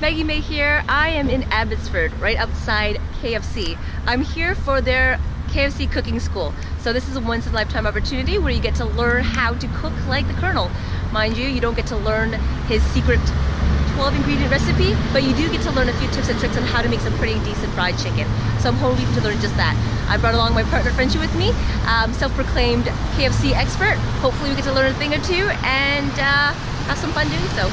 Maggie May here. I am in Abbotsford, right outside KFC. I'm here for their KFC cooking school. So this is a once-in-a-lifetime opportunity where you get to learn how to cook like the Colonel. Mind you, you don't get to learn his secret 12-ingredient recipe, but you do get to learn a few tips and tricks on how to make some pretty decent fried chicken. So I'm hoping to learn just that. I brought along my partner Frenchie with me, self-proclaimed KFC expert. Hopefully we get to learn a thing or two and have some fun doing so.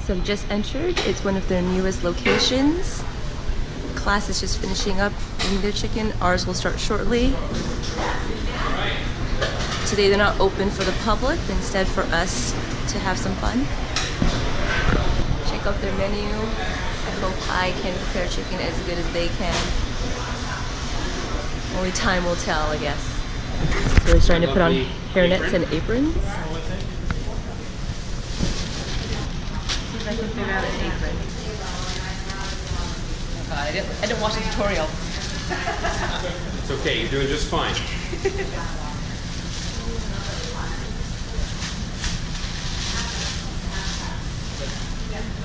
So I've just entered. It's one of their newest locations. Class is just finishing up eating their chicken. Ours will start shortly. Today they're not open for the public, but instead for us to have some fun. Check out their menu. I hope I can prepare chicken as good as they can. Only time will tell, I guess. So we're starting to put on hairnets and aprons. I can figure out an apron. Oh God, I didn't watch the tutorial. It's okay, you're doing just fine.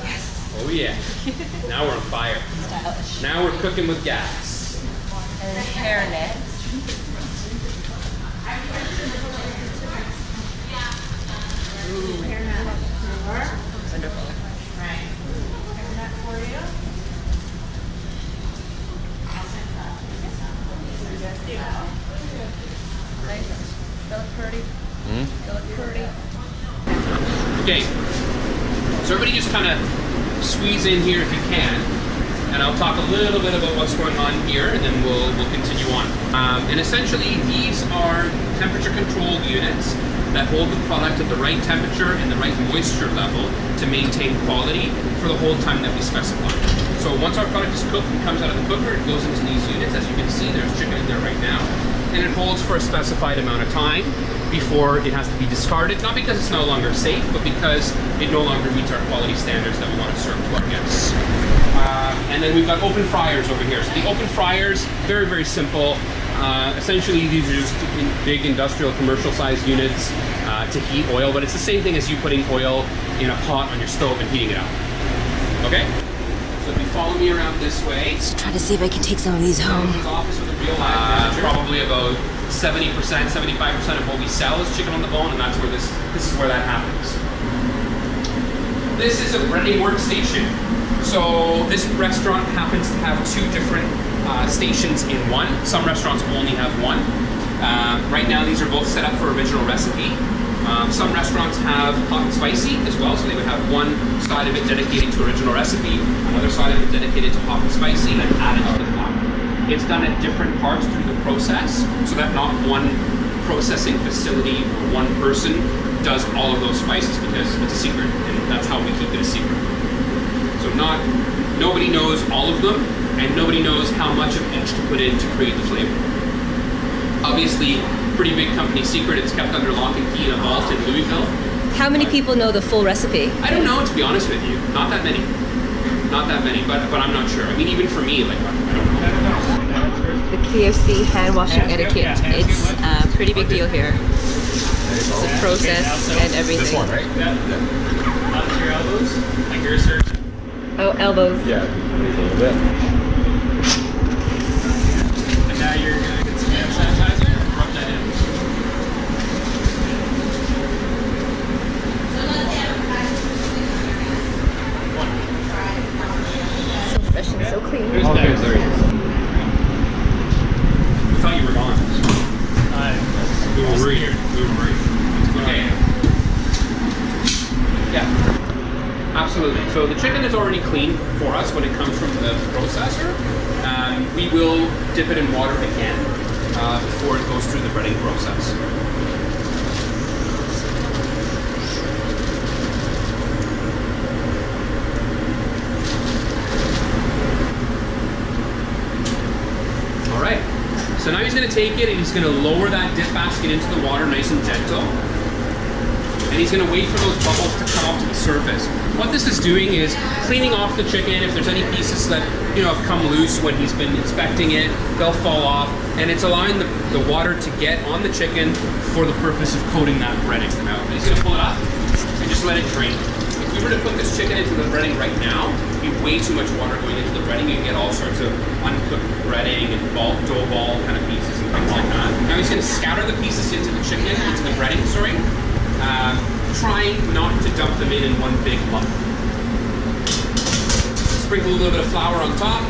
Yes. Oh yeah. Now we're on fire. Stylish. Now we're cooking with gas. And a hairnet. Ooh. Wonderful. Okay, so everybody just kind of squeeze in here if you can, and I'll talk a little bit about what's going on here, and then we'll continue on. And essentially, these are temperature-controlled units that hold the product at the right temperature and the right moisture level to maintain quality for the whole time that we specify. So once our product is cooked and comes out of the cooker, it goes into these units. As you can see, there's chicken in there right now. And it holds for a specified amount of time before it has to be discarded. Not because it's no longer safe, but because it no longer meets our quality standards that we want to serve to our guests. And then we've got open fryers over here. So the open fryers, very, very simple. Essentially, these are just big industrial, commercial-sized units to heat oil, but it's the same thing as you putting oil in a pot on your stove and heating it up. Okay? So if you follow me around this way. Let's try to see if I can take some of these home. Probably about 70%, 75% of what we sell is chicken on the bone, and that's where this is where that happens. This is a breading workstation. So this restaurant happens to have two different stations in one. Some restaurants only have one. Right now these are both set up for original recipe. Some restaurants have hot and spicy as well, so they would have one side of it dedicated to original recipe, another side of it dedicated to hot and spicy, and then added to the flour. It's done at different parts through the process, so that not one processing facility or one person does all of those spices, because it's a secret, and that's how we keep it a secret. So nobody knows all of them, and nobody knows how much of each to put in to create the flavor. Obviously, pretty big company secret. It's kept under lock and key in a vault in Louisville. How many people know the full recipe? I don't know, to be honest with you. Not that many. Not that many, but I'm not sure. I mean, even for me, like, I don't know. The KFC hand washing etiquette. It's a pretty big deal here. The process and everything. This one, right? Yeah. Onto your elbows, like your search. Oh, elbows. Yeah, a little bit. And now you're gonna get some hand sanitizer and rub that in. So fresh and so clean. There he is. We thought you were gone. We were worried. Okay. Yeah. Absolutely. So the chicken is already clean for us when it comes from the processor. We will dip it in water again before it goes through the breading process. All right. So now he's going to take it and he's going to lower that dip basket into the water nice and gentle. and he's going to wait for those bubbles to come up to the surface. What this is doing is cleaning off the chicken. If there's any pieces that have come loose when he's been inspecting it, they'll fall off, and it's allowing the water to get on the chicken for the purpose of coating that breading. Now he's going to pull it up and just let it drain. If we were to put this chicken into the breading right now, it'd be way too much water going into the breading. You get all sorts of uncooked breading and dough ball kind of pieces and things like that. Now he's going to scatter the pieces into the chicken, into the breading, sorry. Trying not to dump them in one big lump. Sprinkle a little bit of flour on top.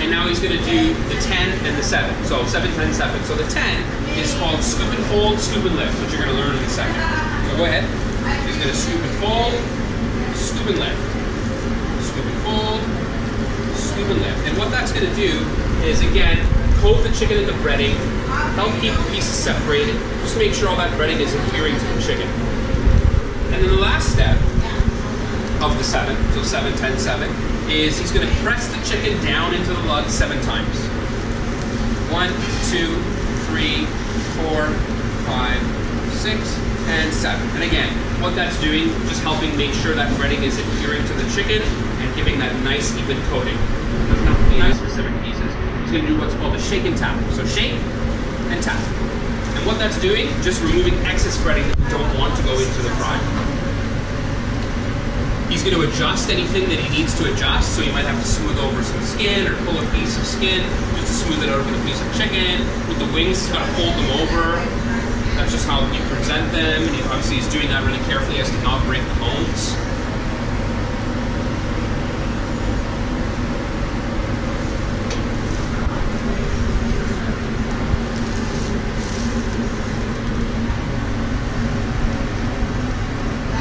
And now he's going to do the 10 and the 7. So 7, 10, 7. So the 10 is called scoop and fold, scoop and lift, which you're going to learn in a second. So go ahead. He's going to scoop and fold, scoop and lift. Scoop and fold, scoop and lift. And what that's going to do is, again, coat the chicken in the breading, help keep the pieces separated, just make sure all that breading is adhering to the chicken. And then the last step of the 7, so 7, 10, 7, is he's going to press the chicken down into the lug 7 times. 1, 2, 3, 4, 5, 6, and 7. And again, what that's doing, just helping make sure that breading is adhering to the chicken and giving that nice even coating. It doesn't have to be nice specific pieces. He's going to do what's called a shake and tap. So shake and tap. And what that's doing, just removing excess breading that we don't want to go into the fry. He's going to adjust anything that he needs to adjust, so you might have to smooth over some skin or pull a piece of skin just to smooth it over the piece of chicken. With the wings, he's got to fold them over. That's just how you present them, and obviously he's doing that really carefully as to not break the bones.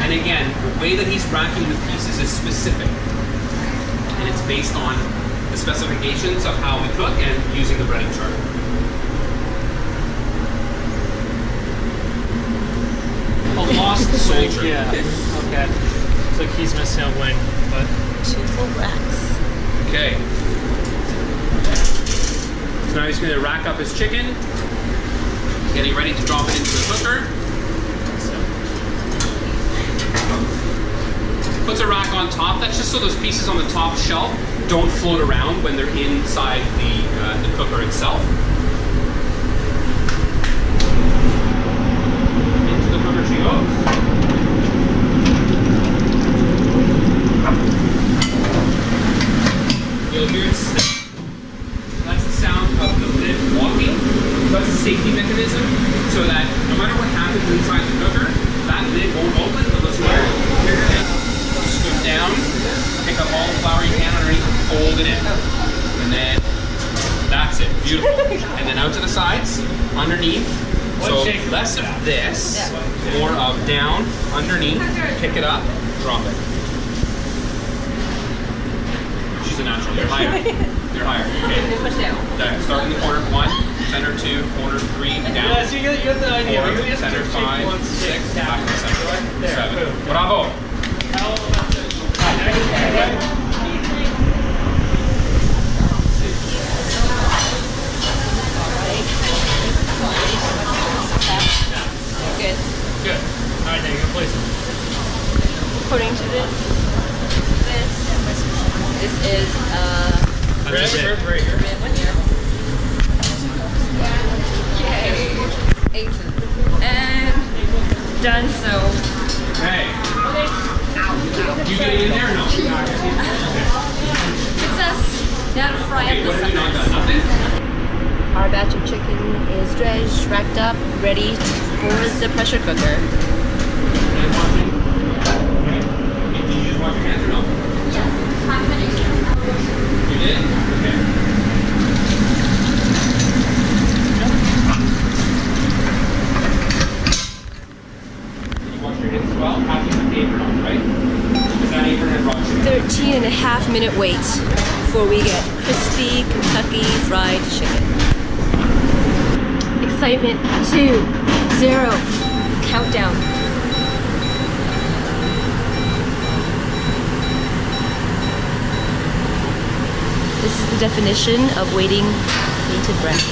And again, the way that he's racking the pieces is specific, and it's based on the specifications of how we cook and using the breading chart. A lost soldier. Yeah. Okay. So he's missing a wing, but 2 full racks. Okay. So now he's going to rack up his chicken, getting ready to drop it into the cooker. Puts a rack on top. That's just so those pieces on the top shelf don't float around when they're inside the cooker itself. Into the cooker she goes. You'll hear it snap. That's the sound of the lid walking. That's a safety mechanism so that no matter what happens inside the cooker, that lid won't open unless you hear it. Scoop down, pick up all the flour you can underneath and fold it in. And then that's it. Beautiful. And then out to the sides, underneath. So less of this, more of down, underneath, pick it up, drop it. She's a natural. You're higher. You're higher. Okay. Start in the corner. 1, center 2, corner 3, down. yeah, so you get the idea. 4, center 5, 6, back to the center. 7. Bravo. Good. Good. All right, now you're gonna place it. According to this is Rib right here. rib one here. Yay! Aces. And done so. Hey. You getting in there or no? It says now to fry Okay, up what the have you not suckers. done? Nothing? Our batch of chicken is dredged, racked up, ready for the pressure cooker. And washing? Okay. Did you just wash your hands or no? You did? Okay. Did you wash your hands as well? Having the apron on, right? Because that apron had raw chicken. 13.5-minute wait before we get crispy Kentucky fried chicken. Excitement 2, 0, countdown. This is the definition of waiting bated breath.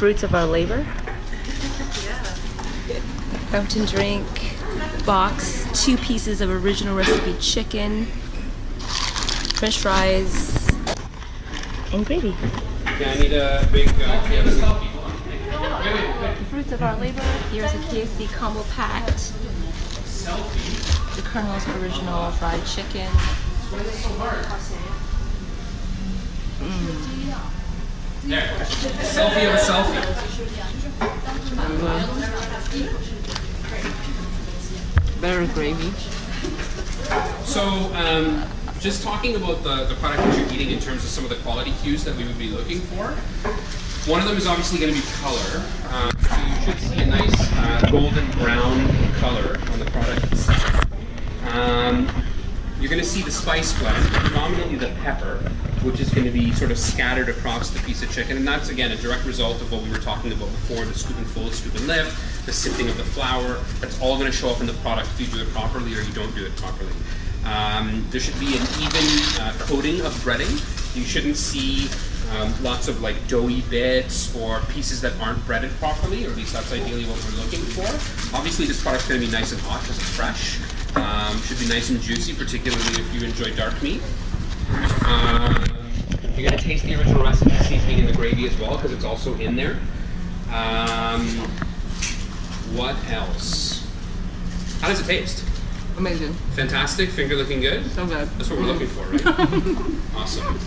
fruits of our labor. Fountain drink, box, 2 pieces of original recipe chicken, French fries, and gravy. Yeah, I need a big KFC. The fruits of our labor. Here's a KFC combo pack. The Colonel's original fried chicken. There. Selfie of a selfie. Better gravy. So, just talking about the product that you're eating in terms of some of the quality cues that we would be looking for. One of them is obviously going to be color. So you should see a nice golden brown color on the product itself. You're going to see the spice blend, predominantly the pepper, which is going to be sort of scattered across the piece of chicken. And that's, again, a direct result of what we were talking about before, the scoop and fold, scoop and lift, the sifting of the flour. That's all going to show up in the product if you do it properly or you don't do it properly. There should be an even coating of breading. You shouldn't see lots of like doughy bits or pieces that aren't breaded properly, or at least that's ideally what we're looking for. Obviously this product's going to be nice and hot because it's fresh. Should be nice and juicy, particularly if you enjoy dark meat. You're going to taste the original recipe seasoning in the gravy as well because it's also in there. What else? How does it taste? Amazing. Fantastic? Finger looking good? So good. That's what we're looking for, right? Awesome.